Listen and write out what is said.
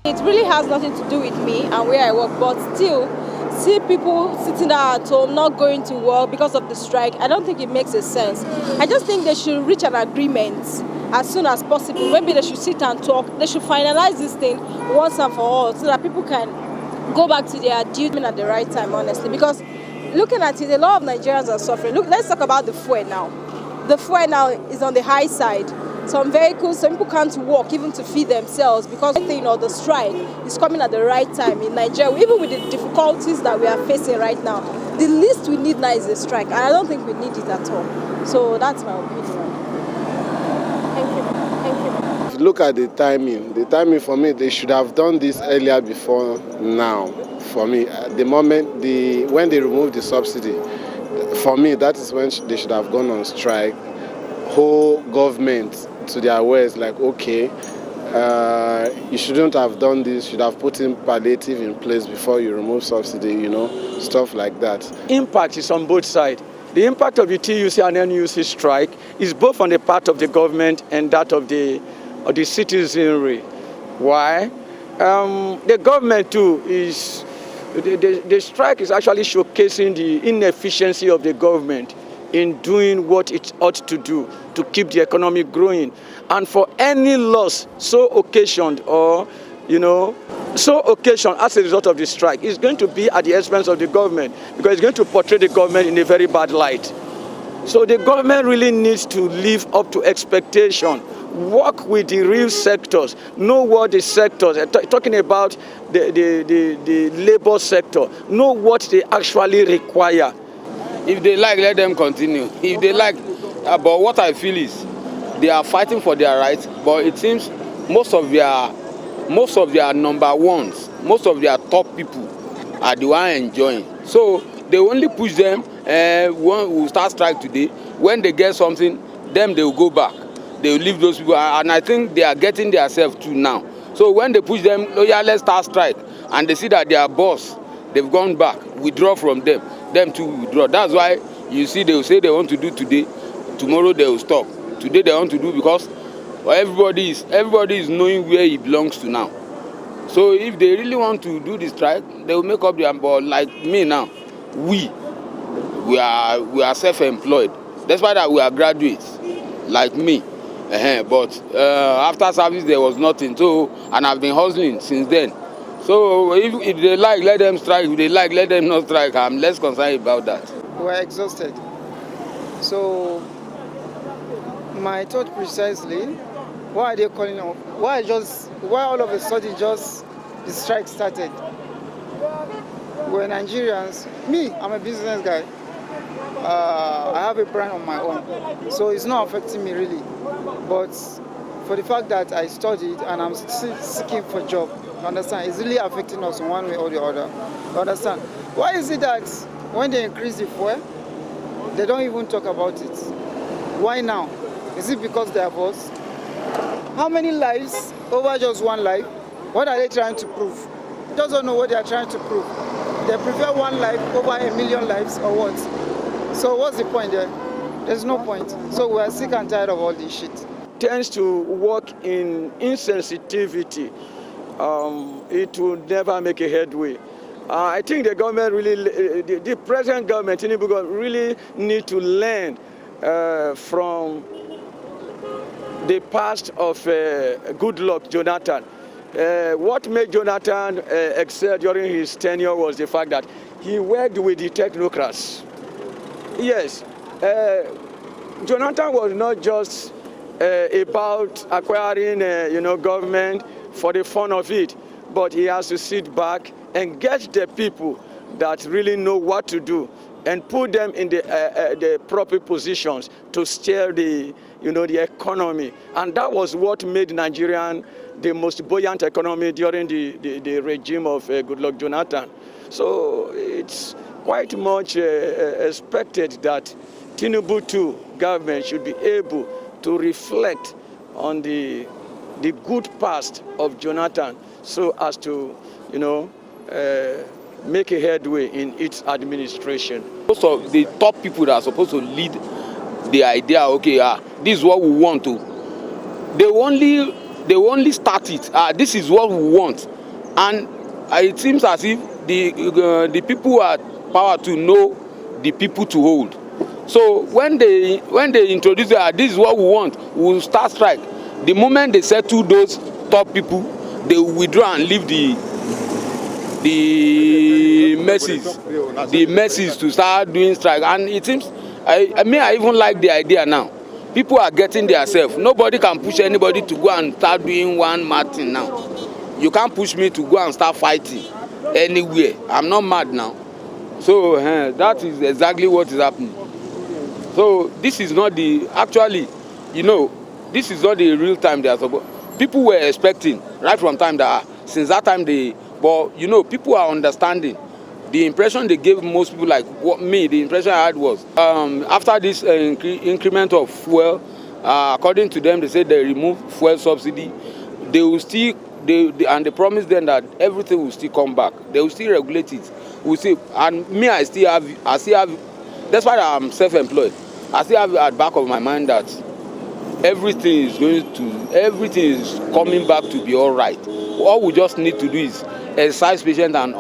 It really has nothing to do with me and where I work, but still, see people sitting down at home, not going to work because of the strike, I don't think it makes a sense. I just think they should reach an agreement as soon as possible. Maybe they should sit and talk. They should finalize this thing once and for all so that people can go back to their duty at the right time, honestly. Because looking at it, a lot of Nigerians are suffering. Look, let's talk about the fuel now. The fuel now is on the high side. Some vehicles, some people can't walk even to feed themselves because the strike is coming at the right time in Nigeria. Even with the difficulties that we are facing right now, the least we need now is a strike, and I don't think we need it at all. So that's my opinion. Thank you. If you look at the timing for me, they should have done this earlier before now. For me, the moment when they removed the subsidy, for me that is when they should have gone on strike. Whole government to their ways, like, okay, you shouldn't have done this, should have put in palliative in place before you remove subsidy, stuff like that. Impact is on both sides. The impact of the TUC and NUC strike is both on the part of the government and that of the citizenry. Why? The government too is, the strike is actually showcasing the inefficiency of the government in doing what it ought to do to keep the economy growing. And for any loss so occasioned as a result of the strike, it's going to be at the expense of the government because it's going to portray the government in a very bad light. So the government really needs to live up to expectation, work with the real sectors, know what the sectors, talking about the labor sector, know what they actually require. If they like, let them continue. If they like, but what I feel is they are fighting for their rights, but it seems most of their number ones, most of their top people are the one enjoying. So they only push them, one will start strike today. When they get something, them they will go back. They will leave those people, and I think they are getting themselves too now. So when they push them, oh yeah, let's start strike, and they see that their boss, they've gone back, withdraw from them too withdraw. That's why you see they will say they want to do today, tomorrow they will stop. Today they want to do because everybody is knowing where he belongs to now. So if they really want to do the strike, they will make up their, but like me now, we are self-employed. That's why that we are graduates, like me. But after service there was nothing. So, and I've been hustling since then. So if they like, let them strike. If they like, let them not strike. I'm less concerned about that. We're exhausted. So my thought precisely, why are they calling off? Why all of a sudden just the strike started? We're Nigerians. Me, I'm a business guy. I have a brand on my own. So it's not affecting me really. But for the fact that I studied and I'm still seeking for a job, understand, it's really affecting us in one way or the other. Understand? Why is it that when they increase the fuel, they don't even talk about it? Why now? Is it because they are boss? How many lives over just one life? What are they trying to prove? They don't know what they are trying to prove. They prefer one life over 1 million lives or what? So what's the point there? There's no point. So we are sick and tired of all this shit. Tends to work in insensitivity. It will never make a headway. I think the government really, the present government, Tinubu government, really need to learn from the past of Goodluck Jonathan. What made Jonathan excel during his tenure was the fact that he worked with the technocrats. Yes, Jonathan was not just about acquiring, government for the fun of it, but he has to sit back and get the people that really know what to do and put them in the proper positions to steer the economy. And that was what made Nigeria the most buoyant economy during the regime of Goodluck Jonathan. So it's quite much expected that Tinubu too, government should be able to reflect on the good past of Jonathan so as to, make a headway in its administration. Most of the top people that are supposed to lead the idea, okay, this is what we want to, they only start it. This is what we want. And it seems as if the people who are power to know the people to hold. So when they introduce this is what we want, we will start strike. The moment they settle those top people, they will withdraw and leave the messes to start doing strike. And it seems I even like the idea now. People are getting themselves. Nobody can push anybody to go and start doing one mad thing now. You can't push me to go and start fighting anywhere. I'm not mad now. So that is exactly what is happening. So this is not the, actually, this is not the real time they are supposed. People were expecting right from time that since that time but people are understanding. The impression they gave most people, like the impression I had was after this increment of fuel, according to them, they said they remove fuel subsidy. They will still, and they promised them that everything will still come back. They will still regulate it. We'll see. And me, I still have. That's why I'm self-employed. I still have at the back of my mind that everything is coming back to be all right. All we just need to do is exercise patience and